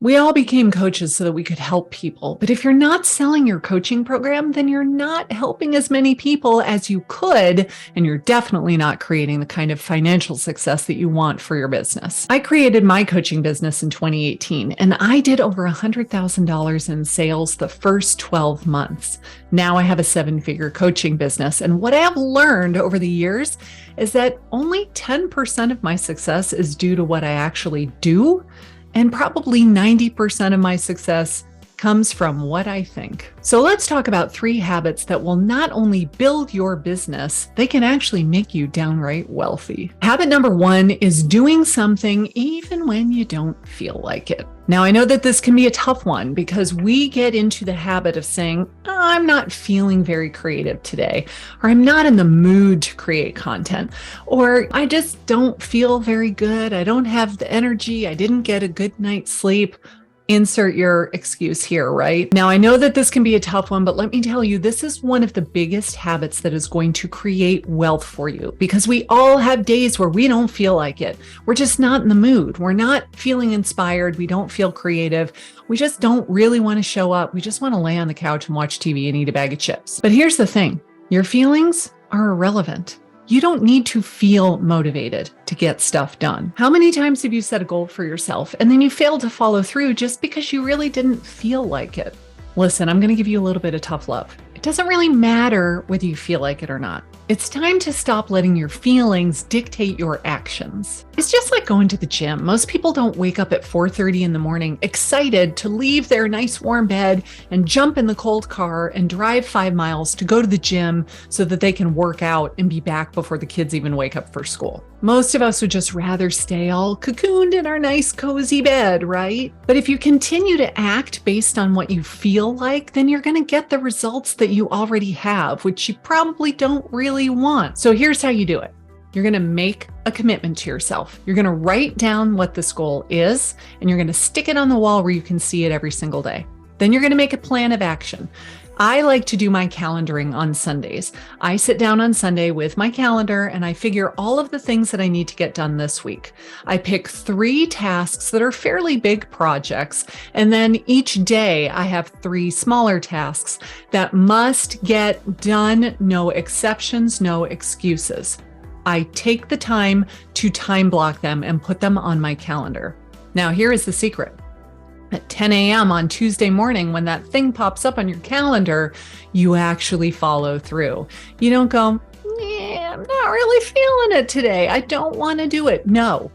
We all became coaches so that we could help people. But if you're not selling your coaching program, then you're not helping as many people as you could, and you're definitely not creating the kind of financial success that you want for your business. I created my coaching business in 2018, and I did over $100,000 in sales the first 12 months. Now I have a 7-figure coaching business. And what I have learned over the years is that only 10% of my success is due to what I actually do. And probably 90% of my success comes from what I think. So let's talk about 3 habits that will not only build your business, they can actually make you downright wealthy. Habit number 1 is doing something even when you don't feel like it. Now, I know that this can be a tough one because we get into the habit of saying, "Oh, I'm not feeling very creative today," or "I'm not in the mood to create content," or "I just don't feel very good. I don't have the energy. I didn't get a good night's sleep." Insert your excuse here, right? Now, I know that this can be a tough one, but let me tell you, this is one of the biggest habits that is going to create wealth for you, because we all have days where we don't feel like it. We're just not in the mood. We're not feeling inspired. We don't feel creative. We just don't really want to show up. We just want to lay on the couch and watch TV and eat a bag of chips. But here's the thing, your feelings are irrelevant. You don't need to feel motivated to get stuff done. How many times have you set a goal for yourself and then you failed to follow through just because you really didn't feel like it? Listen, I'm going to give you a little bit of tough love. It doesn't really matter whether you feel like it or not. It's time to stop letting your feelings dictate your actions. It's just like going to the gym. Most people don't wake up at 4:30 in the morning excited to leave their nice warm bed and jump in the cold car and drive 5 miles to go to the gym so that they can work out and be back before the kids even wake up for school. Most of us would just rather stay all cocooned in our nice cozy bed, right? But if you continue to act based on what you feel like, then you're going to get the results that you already have, which you probably don't really want. So here's how you do it. You're going to make a commitment to yourself. You're going to write down what this goal is, and you're going to stick it on the wall where you can see it every single day. Then you're going to make a plan of action. I like to do my calendaring on Sundays. I sit down on Sunday with my calendar and I figure all of the things that I need to get done this week. I pick 3 tasks that are fairly big projects, and then each day I have 3 smaller tasks that must get done. No exceptions, no excuses. I take the time to time block them and put them on my calendar. Now, here is the secret. At 10 a.m. on Tuesday morning, when that thing pops up on your calendar, you actually follow through. You don't go, "Yeah, I'm not really feeling it today. I don't want to do it." No,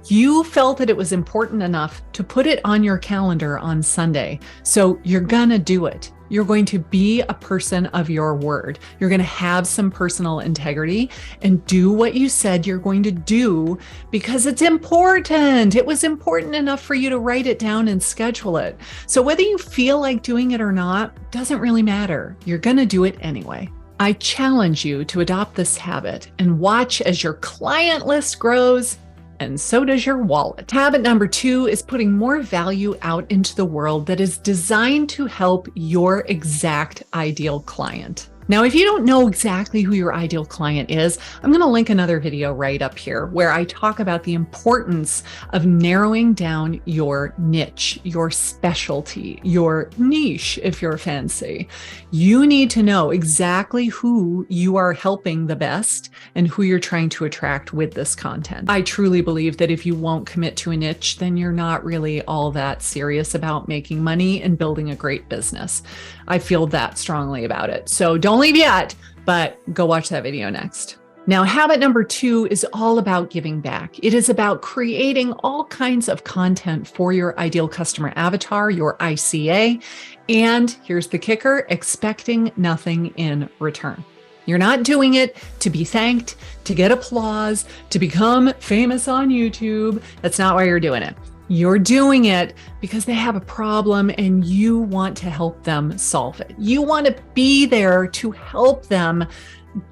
you felt that it was important enough to put it on your calendar on Sunday. So you're going to do it. You're going to be a person of your word. You're going to have some personal integrity and do what you said you're going to do because it's important. It was important enough for you to write it down and schedule it. So whether you feel like doing it or not, doesn't really matter. You're going to do it anyway. I challenge you to adopt this habit and watch as your client list grows, and so does your wallet. Habit number 2 is putting more value out into the world that is designed to help your exact ideal client. Now, if you don't know exactly who your ideal client is, I'm going to link another video right up here where I talk about the importance of narrowing down your niche, your specialty, your niche, if you're fancy. You need to know exactly who you are helping the best and who you're trying to attract with this content. I truly believe that if you won't commit to a niche, then you're not really all that serious about making money and building a great business. I feel that strongly about it. So don't leave yet, but go watch that video next. Now, habit number 2 is all about giving back. It is about creating all kinds of content for your ideal customer avatar, your ICA. And here's the kicker, expecting nothing in return. You're not doing it to be thanked, to get applause, to become famous on YouTube. That's not why you're doing it. You're doing it because they have a problem and you want to help them solve it. You want to be there to help them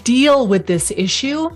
deal with this issue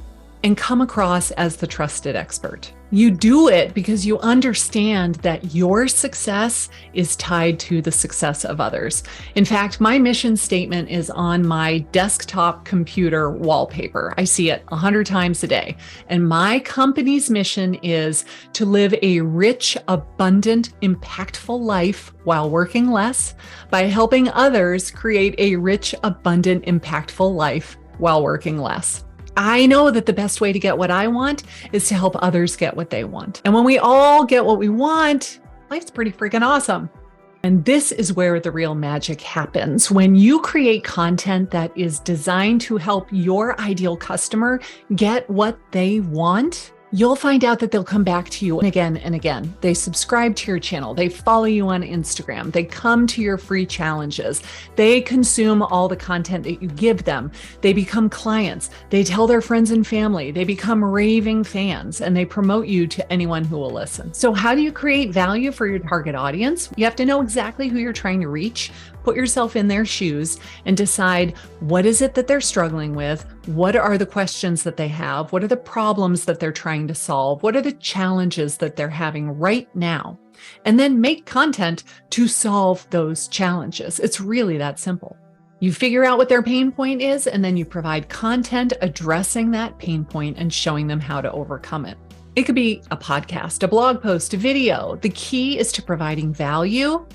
and come across as the trusted expert. You do it because you understand that your success is tied to the success of others. In fact, my mission statement is on my desktop computer wallpaper. I see it 100 times a day. And my company's mission is to live a rich, abundant, impactful life while working less by helping others create a rich, abundant, impactful life while working less. I know that the best way to get what I want is to help others get what they want. And when we all get what we want, life's pretty freaking awesome. And this is where the real magic happens. When you create content that is designed to help your ideal customer get what they want, you'll find out that they'll come back to you again and again. They subscribe to your channel. They follow you on Instagram. They come to your free challenges. They consume all the content that you give them. They become clients. They tell their friends and family. They become raving fans, and they promote you to anyone who will listen. So how do you create value for your target audience? You have to know exactly who you're trying to reach. Put yourself in their shoes and decide, what is it that they're struggling with? What are the questions that they have? What are the problems that they're trying to solve? What are the challenges that they're having right now? And then make content to solve those challenges. It's really that simple. You figure out what their pain point is, and then you provide content addressing that pain point and showing them how to overcome it. It could be a podcast, a blog post, a video. The key is to providing value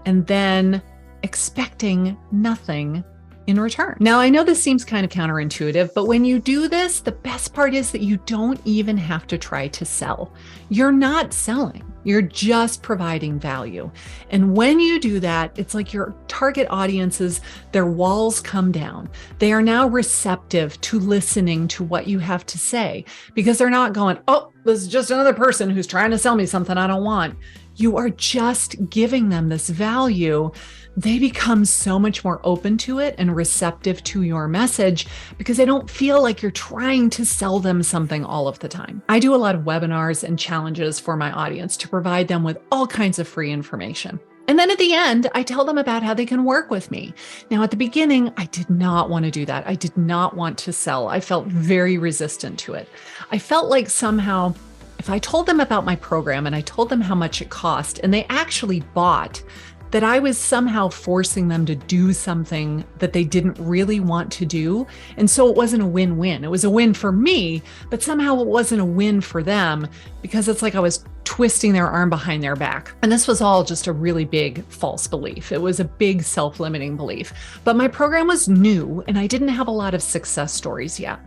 and then expecting nothing in return. Now, I know this seems kind of counterintuitive, but when you do this, the best part is that you don't even have to try to sell. You're not selling. You're just providing value. And when you do that, it's like your target audiences, their walls come down. They are now receptive to listening to what you have to say because they're not going, oh, this is just another person who's trying to sell me something I don't want. You are just giving them this value. They become so much more open to it and receptive to your message because they don't feel like you're trying to sell them something all of the time. I do a lot of webinars and challenges for my audience to provide them with all kinds of free information. And then at the end, I tell them about how they can work with me. Now, at the beginning, I did not want to do that. I did not want to sell. I felt very resistant to it. I felt like somehow if I told them about my program and I told them how much it cost and they actually bought, that I was somehow forcing them to do something that they didn't really want to do. And so it wasn't a win-win. It was a win for me, but somehow it wasn't a win for them because it's like I was twisting their arm behind their back. And this was all just a really big false belief. It was a big self-limiting belief. But my program was new and I didn't have a lot of success stories yet.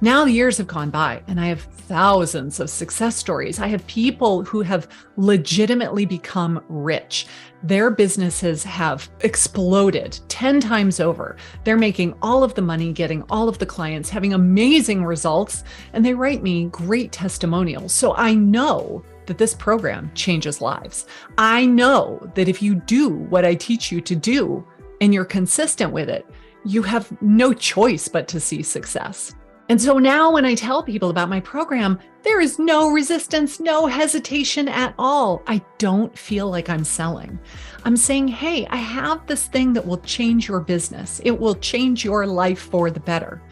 Now the years have gone by and I have thousands of success stories. I have people who have legitimately become rich. Their businesses have exploded 10 times over. They're making all of the money, getting all of the clients, having amazing results, and they write me great testimonials. So I know that this program changes lives. I know that if you do what I teach you to do and you're consistent with it, you have no choice but to see success. And so now when I tell people about my program, there is no resistance, no hesitation at all. I don't feel like I'm selling. I'm saying, hey, I have this thing that will change your business. It will change your life for the better.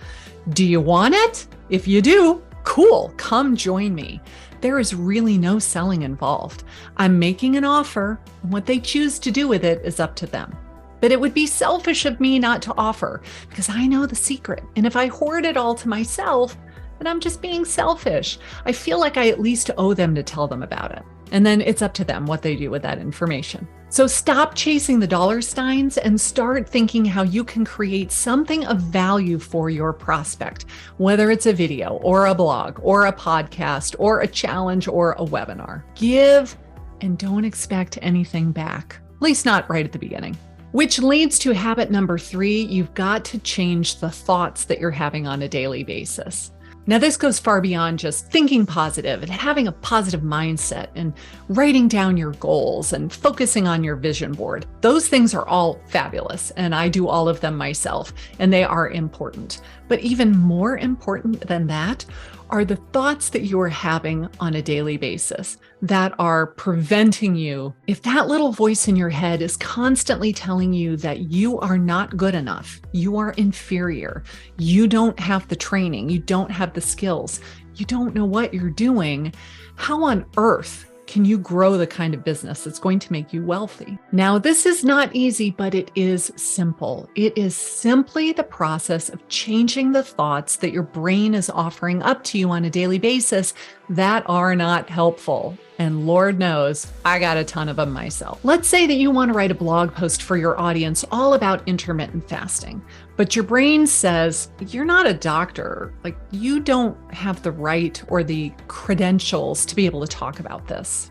Do you want it? If you do, cool, come join me. There is really no selling involved. I'm making an offer, and what they choose to do with it is up to them. But it would be selfish of me not to offer because I know the secret. And if I hoard it all to myself, then I'm just being selfish. I feel like I at least owe them to tell them about it. And then it's up to them what they do with that information. So stop chasing the dollar signs and start thinking how you can create something of value for your prospect, whether it's a video or a blog or a podcast or a challenge or a webinar. Give and don't expect anything back, at least not right at the beginning. Which leads to habit number 3, you've got to change the thoughts that you're having on a daily basis. Now, this goes far beyond just thinking positive and having a positive mindset and writing down your goals and focusing on your vision board. Those things are all fabulous, and I do all of them myself, and they are important. But even more important than that are the thoughts that you are having on a daily basis that are preventing you. If that little voice in your head is constantly telling you that you are not good enough, you are inferior, you don't have the training, you don't have the skills, you don't know what you're doing, how on earth can you grow the kind of business that's going to make you wealthy? Now, this is not easy, but it is simple. It is simply the process of changing the thoughts that your brain is offering up to you on a daily basis that are not helpful. And Lord knows, I got a ton of them myself. Let's say that you want to write a blog post for your audience all about intermittent fasting, but your brain says, you're not a doctor. Like, you don't have the right or the credentials to be able to talk about this.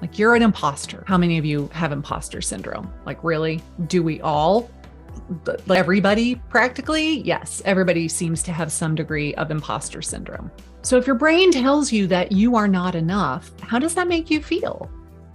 Like, you're an imposter. How many of you have imposter syndrome? Like, really? Do we all? Everybody practically? Yes, everybody seems to have some degree of imposter syndrome. So if your brain tells you that you are not enough, how does that make you feel?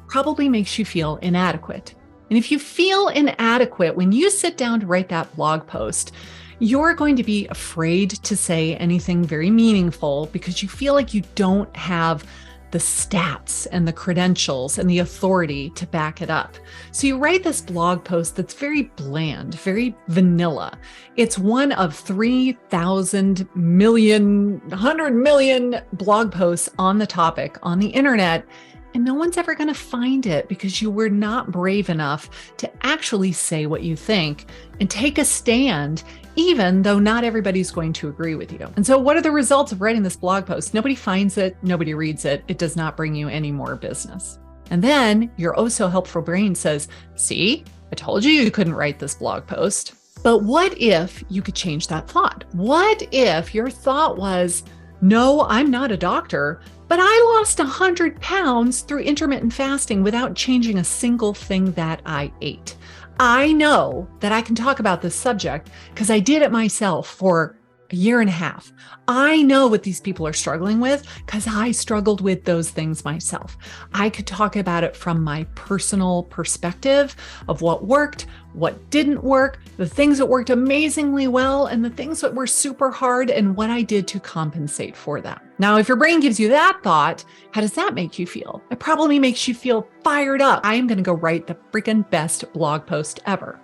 Probably makes you feel inadequate. And if you feel inadequate when you sit down to write that blog post, you're going to be afraid to say anything very meaningful because you feel like you don't have the stats and the credentials and the authority to back it up. So you write this blog post that's very bland, very vanilla. It's one of 3,000 million, 100 million blog posts on the topic on the internet. And no one's ever going to find it because you were not brave enough to actually say what you think and take a stand, even though not everybody's going to agree with you. And so what are the results of writing this blog post? Nobody finds it. Nobody reads it. It does not bring you any more business. And then your oh so helpful brain says, see, I told you you couldn't write this blog post. But what if you could change that thought? What if your thought was, no, I'm not a doctor, but I lost 100 pounds through intermittent fasting without changing a single thing that I ate. I know that I can talk about this subject because I did it myself for a year and a half. I know what these people are struggling with because I struggled with those things myself. I could talk about it from my personal perspective of what worked, what didn't work, the things that worked amazingly well, and the things that were super hard, and what I did to compensate for them. Now, if your brain gives you that thought, how does that make you feel? It probably makes you feel fired up. I am going to go write the freaking best blog post ever.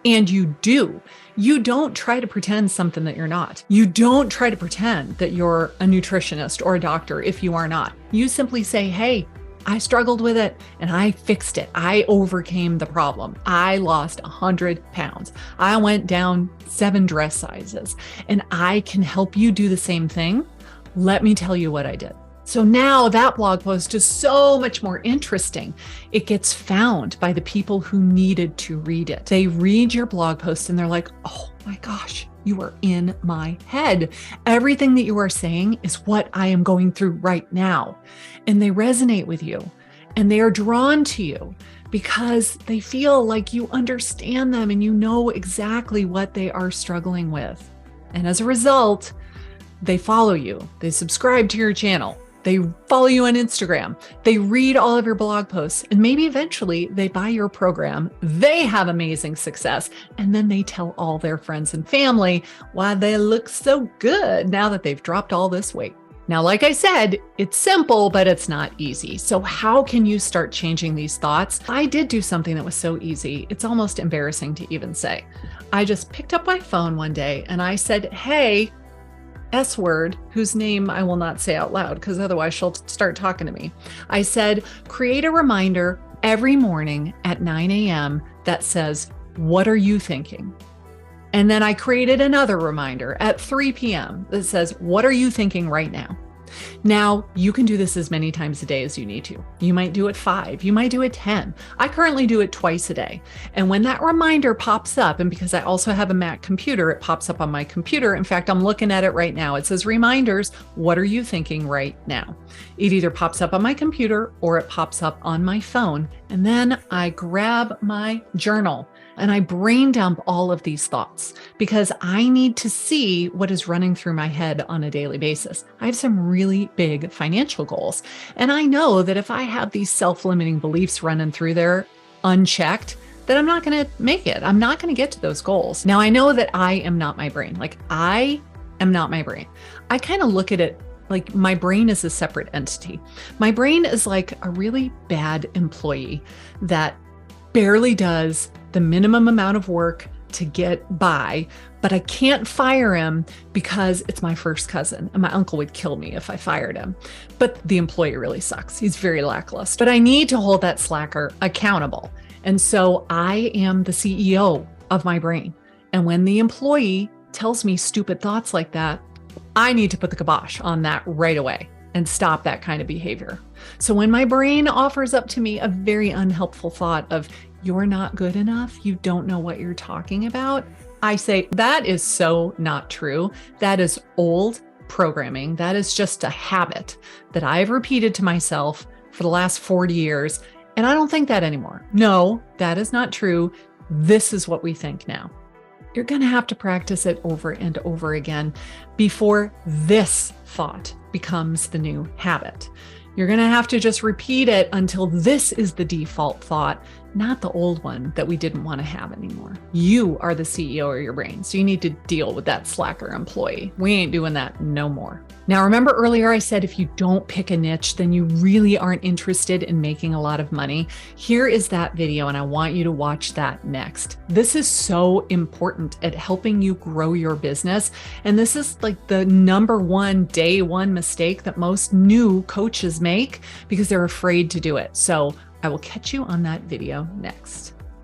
And you do. You don't try to pretend something that you're not. You don't try to pretend that you're a nutritionist or a doctor if you are not. You simply say, hey, I struggled with it and I fixed it. I overcame the problem. I lost 100 pounds. I went down 7 dress sizes, and I can help you do the same thing. Let me tell you what I did. So now that blog post is so much more interesting. It gets found by the people who needed to read it. They read your blog post and they're like, oh my gosh, you are in my head. Everything that you are saying is what I am going through right now. And they resonate with you and they are drawn to you because they feel like you understand them and you know exactly what they are struggling with. And as a result, they follow you. They subscribe to your channel. They follow you on Instagram. They read all of your blog posts, and maybe eventually they buy your program. They have amazing success, and then they tell all their friends and family why they look so good now that they've dropped all this weight. Now, like I said, it's simple, but it's not easy. So how can you start changing these thoughts? I did do something that was so easy. It's almost embarrassing to even say. I just picked up my phone one day and I said, hey, S word, whose name I will not say out loud because otherwise she'll start talking to me. I said, create a reminder every morning at 9 a.m. that says, what are you thinking? And then I created another reminder at 3 p.m. that says, what are you thinking right now? Now, you can do this as many times a day as you need to. You might do it 5, you might do it 10. I currently do it twice a day. And when that reminder pops up, and because I also have a Mac computer, it pops up on my computer. In fact, I'm looking at it right now. It says reminders, what are you thinking right now? It either pops up on my computer or it pops up on my phone. And then I grab my journal and I brain dump all of these thoughts because I need to see what is running through my head on a daily basis. I have some really big financial goals. And I know that if I have these self-limiting beliefs running through there unchecked, that I'm not going to make it. I'm not going to get to those goals. Now, I know that I am not my brain. Like, I am not my brain. I kind of look at it like my brain is a separate entity. My brain is like a really bad employee that barely does the minimum amount of work to get by, but I can't fire him because it's my first cousin and my uncle would kill me if I fired him. But the employee really sucks. He's very lackluster. But I need to hold that slacker accountable. And so I am the CEO of my brain. And when the employee tells me stupid thoughts like that, I need to put the kibosh on that right away and stop that kind of behavior. So when my brain offers up to me a very unhelpful thought of, you're not good enough, you don't know what you're talking about, I say, that is so not true. That is old programming. That is just a habit that I've repeated to myself for the last 40 years. And I don't think that anymore. No, that is not true. This is what we think now. You're going to have to practice it over and over again before this thought becomes the new habit. You're going to have to just repeat it until this is the default thought, not the old one that we didn't want to have anymore. You are the CEO of your brain, so you need to deal with that slacker employee. We ain't doing that no more. Now, remember earlier I said if you don't pick a niche, then you really aren't interested in making a lot of money. Here is that video, and I want you to watch that next. This is so important at helping you grow your business. And this is like the number one day one mistake that most new coaches make because they're afraid to do it. So I will catch you on that video next.